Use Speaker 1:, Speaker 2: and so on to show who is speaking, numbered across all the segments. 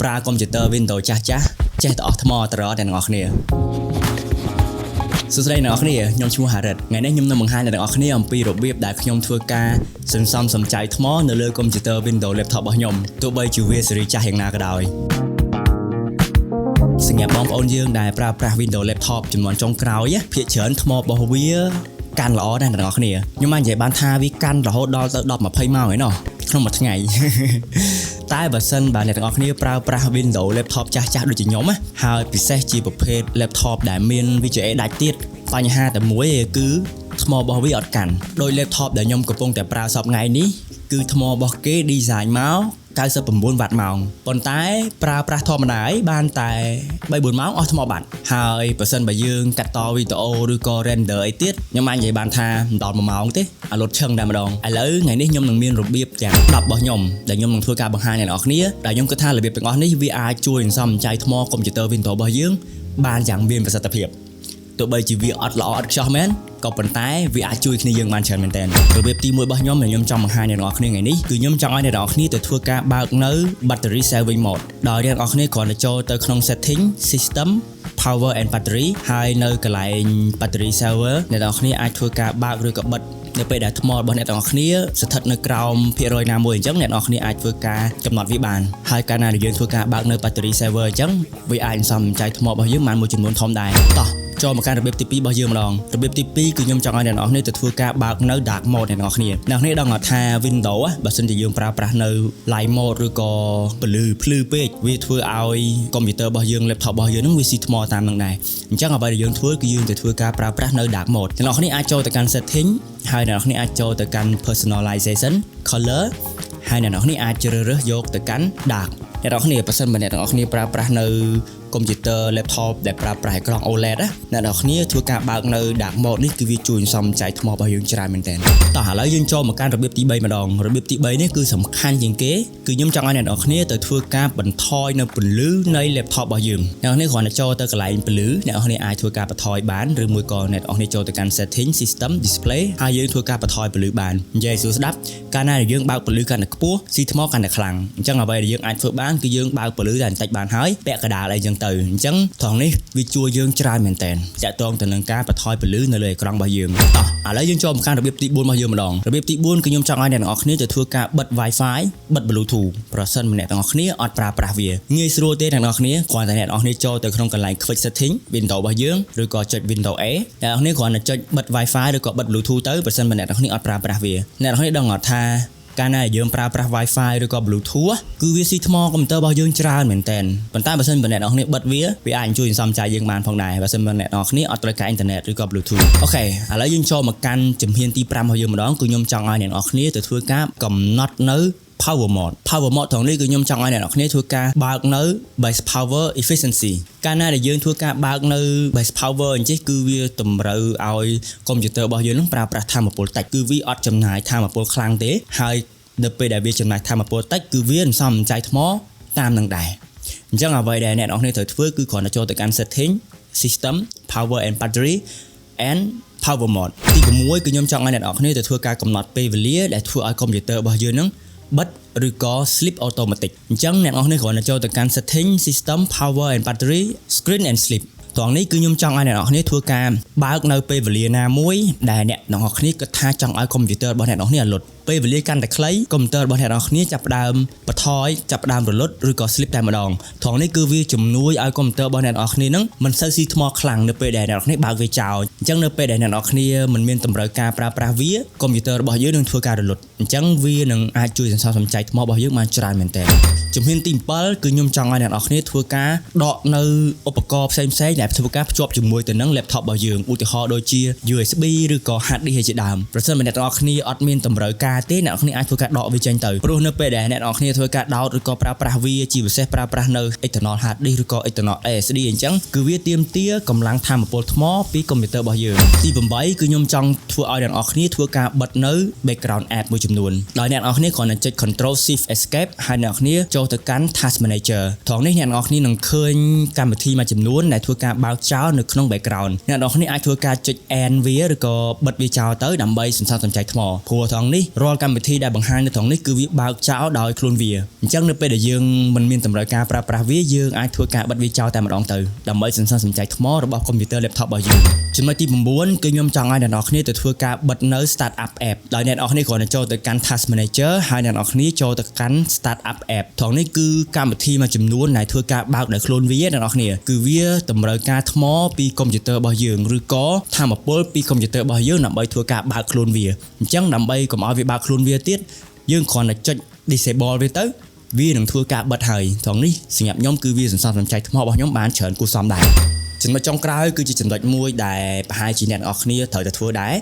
Speaker 1: ប្រើកុំព្យូទ័រ Windows ចាស់ចេះតែអស់ថ្មតរទាំងអ្នកគ្នាសួស្តីអ្នកនរគ្នាខ្ញុំឈ្មោះ Harret ថ្ងៃនេះខ្ញុំនឹងបង្ហាញដល់អ្នកនរគ្នាអំពីរបៀបដែលខ្ញុំធ្វើការសន្សំសំចៃថ្មនៅលើកុំព្យូទ័រ Windows Laptop របស់ខ្ញុំទោះបីជាវាស៊េរីចាស់យ៉ាងណាក៏ដោយសម្រាប់បងប្អូនយើងដែលប្រើប្រាស់ Windows Laptop ចំនួនចុងក្រោយភាគច្រើនថ្មរបស់វាកាន់ល្អណាស់អ្នកនរគ្នាខ្ញុំបាននិយាយបានថាវាកាន់រហូតដល់ទៅ10-20ម៉ោងឯណោះក្នុងមួយថ្ងៃតែបើសិនបើអ្នកទាំងអស់គ្នាប្រើប្រាស់ Windows Laptop ចាស់ដូចជាខ្ញុំហើយពិសេសជាប្រភេទ Laptop ដែលមាន VGA ដាច់ទៀតបញ្ហាតែមួយគឺថ្មរបស់វាអត់កាន់ដោយ Laptop ដែលខ្ញុំកំពុងតែប្រើសប្តាហ៍ថ្ងៃនេះគឺថ្មរបស់គេ design មក99 វ៉ាត់ម៉ោងប៉ុន្តែប្រើប្រាស់ធម្មតាបានតែ 3-4 ម៉ោងអស់ថ្មបាត់ហើយបើសិនបើយើងកាត់តវីដេអូឬក៏ render អីទៀតខ្ញុំអាចនិយាយបានថាមិនដល់1ម៉ោងទេអាលុតឈឹងតែម្ដងឥឡូវថ្ងៃនេះខ្ញុំនឹងមានរបៀបទាំង10របស់ខ្ញុំដែលខ្ញុំនឹងធ្វើការបង្ហាញអ្នកនរគ្នាដែលខ្ញុំគិតថារបៀបទាំងអស់នេះវាអាចជួយសន្សំចៃថ្មកុំព្យូទ័រ Windows របស់យើងបានយ៉ាងមានប្រសិទ្ធភាពទោះបីជាវាអត់ល្អអត់ខ្ចោះមែនក៏ប៉ុន្តែវាអាចជួយគ្នាយើងបានច្រើនមែនទែនរបៀបទី1របស់ខ្ញុំដែលខ្ញុំចង់បង្ហាញអ្នកនរគ្នាថ្ងៃនេះគឺខ្ញុំចង់ឲ្យអ្នកនរគ្នាទៅធ្វើការបើកនៅ battery saving mode ដោយអ្នកនរគ្នាគ្រាន់តែចូលទៅក្នុង setting system power and battery ហើយនៅកន្លែង battery saver អ្នកនរគ្នាអាចធ្វើការបើកឬក៏បិទនៅពេលដែលថ្មរបស់អ្នកទាំងអស់គ្នាស្ថិតនៅក្រោមភាគរយណាមួយអញ្ចឹងអ្នកទាំងអស់គ្នាអាចធ្វើការកំណត់វាបានហើយកាលណាយើងធ្វើការបើកនៅ battery saver អញ្ចឹងវាអាចសន្សំចៃថ្មរបស់យើងបានមួយចំនួនធំដែរតោះចូលមកកាន់របៀបទី2របស់យើងម្ដងរបៀបទី2គឺខ្ញុំចង់ឲ្យអ្នកនរគ្នាទៅធ្វើការបើកនៅ dark mode អ្នកនរគ្នាដឹងថា Windows បើសិនជាយើងប្រើប្រាស់នៅ light mode ឬក៏ភ្លឺពេកវាធ្វើឲ្យកុំព្យូទ័ររបស់យើង laptop របស់យើងនឹងវាស៊ីថ្មតាមនឹងដែរអញ្ចឹងអ្វីដែលយើងធ្វើគឺយើងទៅធ្វើការប្រើប្រាស់នៅ dark mode អ្នកនរគ្នាអាចចូលទៅកាន់ setting ហើយអ្នកនរគ្នាអាចចូលទៅកាន់ personalization color ហើយអ្នកនរគ្នាអាចជ្រើសរើសយកទៅកាន់ dark អ្នកនរគ្នាបើសិនបើអ្នកនរគ្នាប្រើប្រាស់នៅកុំព្យូទ័រ laptop ដែលប្រើប្រាស់អេក្រង់ OLED អ្នកនរគ្នាធ្វើការបើកនៅ dark mode នេះគឺវាជួយសន្សំចៃថ្មរបស់យើងច្រើនមែនទែនតោះឥឡូវយើងចូលមកកាន់របៀបទី3ម្ដងរបៀបទី3នេះគឺសំខាន់ជាងគេគឺខ្ញុំចង់ឲ្យអ្នកនរគ្នាទៅធ្វើការបន្ថយនៅពន្លឺនៃ laptop របស់យើងអ្នកនរគ្នាគ្រាន់តែចូលទៅកន្លែងពន្លឺអ្នកនរគ្នាអាចធ្វើការបន្ថយបានឬមួយក៏អ្នកនរគ្នាចូលទៅកាន់ setting system display ហើយយើងធ្វើការបន្ថយពន្លឺបាននិយាយស្រួលស្ដាប់កាលណាយើងបើកពន្លឺកាន់តែខ្ពស់ស៊ីថ្មកាន់តែខ្លាំងអញ្ចឹងអ្វីដែលយើងអាចធ្វើបានគឺយើងបើកពន្លឺតែបន្តិចបានហើយពាក់កណ្ដាលអីចឹងទៅអញ្ចឹងត្រង់នេះវាជួយយើងច្រើនមែនតើតាក់ទងទៅនឹងការបន្ថយពន្លឺនៅលើអេក្រង់របស់យើងតោះឥឡូវយើងចូលមកកាន់របៀបទី4របស់យើងម្ដងរបៀបទី4គឺខ្ញុំចង់ឲ្យអ្នកទាំងអស់គ្នាទៅធ្វើការបិទ Wi-Fi បិទ Bluetooth ប្រសិនបើអ្នកទាំងអស់គ្នាអត់ប្រើប្រាស់វាងាយស្រួលទេអ្នកទាំងអស់គ្នាគ្រាន់តែអ្នកទាំងអស់គ្នាចូលទៅក្នុងកន្លែង Quick Setting Windows របស់យើងឬក៏ចុច Windows A អ្នកទាំងអស់គ្នាគ្រាន់តែចុចបិទ Wi-Fi ឬក៏បិទ Bluetooth ទៅប្រសិនបើអ្នកទាំងអស់គ្នាអត់ប្រើប្រាស់វាអ្នកទាំងអស់គ្នាដឹងអត់ថាកាលណាយើងប្រើប្រាស់ Wi-Fi ឬក៏ Bluetooth គឺវាស៊ីថ្មកុំព្យូទ័ររបស់យើងច្រើនមែនតើប៉ុន្តែបើសិនបើអ្នកនរគ្នាបិទវាអាចជួយសន្សំចៃយើងបានផងដែរបើសិនបើអ្នកនរគ្នាអត់ត្រូវការអ៊ីនធឺណិតឬក៏ Bluetooth អូខេឥឡូវយើងចូលមកកាន់ជំហានទី5របស់យើងម្ដងគឺខ្ញុំចង់ឲ្យអ្នកនរគ្នាទៅធ្វើការកំណត់នៅ power mode ត្រង់នេះគឺខ្ញុំចង់ឲ្យអ្នកនរគ្នាធ្វើការបើកនៅ base power efficiency កាលណាដែលយើងធ្វើការបើកនៅ base power អញ្ចឹងគឺវាតម្រូវឲ្យកុំព្យូទ័ររបស់យើងនឹងប្រើប្រាស់ថាមពលតិចគឺវាអត់ចំណាយថាមពលខ្លាំងទេហើយនៅពេលដែលវាចំណាយថាមពលតិចគឺវាសន្សំចៃថ្មតាមនឹងដែរអញ្ចឹងអ្វីដែលអ្នកនរគ្នាត្រូវធ្វើគឺគ្រាន់តែចូលទៅកាន់ setting system power and battery and power mode ទី6គឺខ្ញុំចង់ឲ្យអ្នកនរគ្នាទៅធ្វើការកំណត់ពេលវេលាដែលធ្វើឲ្យកុំព្យូទ័ររបស់យើងនឹងបិទឬក៏ sleep automatic អញ្ចឹងអ្នកនរគ្នាគ្រាន់តែចូលទៅកាន់ setting system power and battery screen and sleep ត្រង់នេះគឺខ្ញុំចង់ឲ្យអ្នកនរគ្នាធ្វើការបើកនៅពេលវេលាណាមួយដែលអ្នកនរគ្នាគិតថាចង់ឲ្យកុំព្យូទ័ររបស់អ្នកនរគ្នាលុតពេលវេលាកាន់តែខ្លីកុំព្យូទ័ររបស់អ្នកនរគ្នាចាប់ផ្ដើមបន្ថយចាប់ផ្ដើមរលត់ឬក៏ sleep តែម្ដងត្រង់នេះគឺវាជំនួយឲ្យកុំព្យូទ័ររបស់អ្នកនរគ្នានឹងមិនសូវស៊ីថ្មខ្លាំងនៅពេលដែលអ្នកនរគ្នាបើកវាចោលអញ្ចឹងនៅពេលដែលអ្នកនរគ្នាមិនមានតម្រូវការប្រើប្រាស់វាកុំព្យូទ័ររបស់យើងនឹងធ្វើការរលត់អញ្ចឹងវានឹងអាចជួយសន្សំសំចៃថ្មរបស់យើងបានច្រើនមែនទែនជំហានទី7គឺខ្ញុំចង់ឲ្យអ្នកនរគ្នាធ្វើការដកនៅឧបករណ៍ផ្សេងៗដែលធ្វើការភ្ជាប់ជាមួយទៅនឹង laptop របស់យើងឧទាហរណ៍ដូចជា USB ឬក៏ hard disk ជាដើមប្រសិនបើអ្នកនរគ្នាអត់មានតម្រូវការទេអ្នកនរគ្នាអាចធ្វើការដកវាចេញទៅព្រោះនៅពេលដែលអ្នកនរគ្នាធ្វើការដោតឬក៏ប្រើប្រាស់វាជាពិសេសប្រើប្រាស់នៅ external hard disk ឬក៏ external SSD អញ្ចឹងគឺវាទាមទារកម្លាំងថាមពលថ្មពីកុំព្យូទ័ររបស់យើងទី8គឺខ្ញុំចង់ធ្វើឲ្យអ្នកនរគ្នាធ្វើការបិទនៅ background app មួយចំនួនដោយអ្នកនរគ្នាគ្រាន់តែចុច Control Shift Escape ហើយអ្នកនរគ្នាចូលទៅកាន់ Task Manager ត្រង់នេះអ្នកនរគ្នានឹងឃើញកម្មវិធីមួយចំនួនដែលធ្វើការបើកចោលនៅក្នុង background អ្នកនរគ្នាអាចធ្វើការចុច end វាឬក៏បិទវាចោលទៅដើម្បីសន្សំសំចៃថ្មព្រោះត្រង់នេះរ រាល់កម្មវិធីដែលបង្ហាញនៅត្រង់នេះគឺវាបើកចោលដោយខ្លួនវាអញ្ចឹងនៅពេលដែលយើងមិនមានតម្រូវការប្រើប្រាស់វាយើងអាចធ្វើការបិទវាចោលតែម្ដងទៅដើម្បីសន្សំសំចៃថ្មរបស់កុំព្យូទ័រ laptop របស់យើងចំណុចទី9គឺខ្ញុំចង់ឲ្យអ្នកនរគ្នាទៅធ្វើការបិទនៅ startup app ដោយអ្នកនរគ្នាគ្រាន់តែចូលទៅកាន់ task manager ហើយអ្នកនរគ្នាចូលទៅកាន់ startup app ត្រង់នេះគឺកម្មវិធីមួយចំនួនដែលធ្វើការបើកដោយខ្លួនវាអ្នកនរគ្នាគឺវាតម្រូវការថ្មពីកុំព្យូទ័ររបស់យើងឬក៏ថាមពលពីកុំព្យូទ័ររបស់យើងដើម្បីធ្វើការបើកខ្លួនវាអញ្ចឹងដើម្បីកុំឲ្យវាបើកខ្លួនវាទៀតយើងគ្រាន់តែចុច disable វាទៅវានឹងធ្វើការបិទហើយត្រង់នេះសម្រាប់ខ្ញុំគឺវាសន្សំសំចៃថ្មរបស់ខ្ញុំបានច្រើនគួរសមដែរចំណុចចុងក្រោយគឺជាចំណុចមួយដែលប្រហែលជាអ្នកនរគ្នាត្រូវតែធ្វើដែរ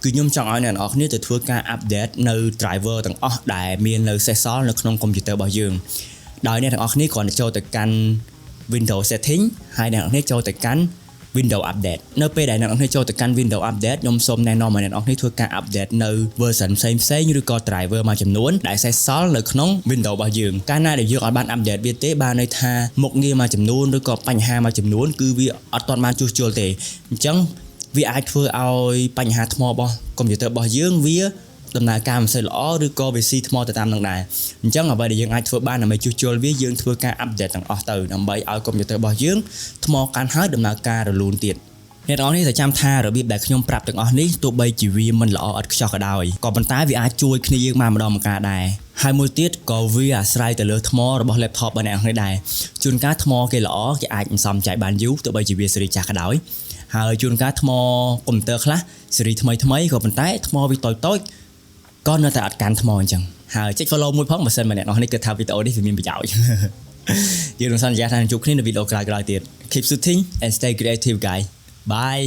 Speaker 1: គឺខ្ញុំចង់ឲ្យអ្នកនរគ្នាទៅធ្វើការ update នៅ driver ទាំងអស់ដែលមាននៅសេសសល់នៅក្នុងកុំព្យូទ័ររបស់យើងដោយអ្នកទាំងអស់គ្នាគ្រាន់តែចូលទៅកាន់ Windows setting ហើយអ្នកនរគ្នាចូលទៅកាន់ Windows update នៅពេលដែលអ្នកនរគ្នាចូលទៅកាន់ Windows update ខ្ញុំសូមណែនាំឲ្យអ្នកនរគ្នាធ្វើការ update នៅ version ផ្សេងៗឬក៏ driver មួយចំនួនដែលសេសសល់នៅក្នុង Windows របស់យើងកាលណាដែលយើងអត់បាន update វាទេបានន័យថាមុខងារមួយចំនួនឬក៏បញ្ហាមួយចំនួនគឺវាអត់ទាន់បានជួសជុលទេអញ្ចឹងវាអាចធ្វើឲ្យបញ្ហាថ្មរបស់កុំព្យូទ័ររបស់យើងវាដំណើរការមិនសូវល្អឬក៏វាស៊ីថ្មទៅតាមនឹងដែរអញ្ចឹងអ្វីដែលយើងអាចធ្វើបានដើម្បីជួសជុលវាយើងធ្វើការ update ទាំងអស់ទៅដើម្បីឲ្យកុំព្យូទ័ររបស់យើងថ្មកាន់ហើយដំណើរការរលូនទៀតអ្នកនរនេះតែចាំថារបៀបដែលខ្ញុំប្រាប់ទាំងអស់នេះទោះបីជាវាមិនល្អឥតខ្ចោះក៏ដោយក៏ប៉ុន្តែវាអាចជួយគ្នាយើងបានម្ដងម្កាលដែរហើយមួយទៀតក៏វាអាស្រ័យទៅលើថ្មរបស់ laptop របស់អ្នកនរនេះដែរជួនកាលថ្មគេល្អគេអាចសន្សំចៃបានយូរទោះបីជាវាស៊េរីចាស់ក៏ដោយហើយជួនកាលថ្មកុំព្យូទ័រខ្លះស៊េរីថ្មីក៏ប៉ុន្តែថ្មវាតូចក៏នៅតែអត់កាន់ថ្មអញ្ចឹងហើយចុច follow មួយផងបើសិនមកអ្នកនរនេះគិតថាវីដេអូនេះវាមានប្រយោជន៍យើងនឹងសន្យាថានឹងជួបគ្នានៅវីដេអូក្រោយៗទៀត Keep shooting and stay creative guys bye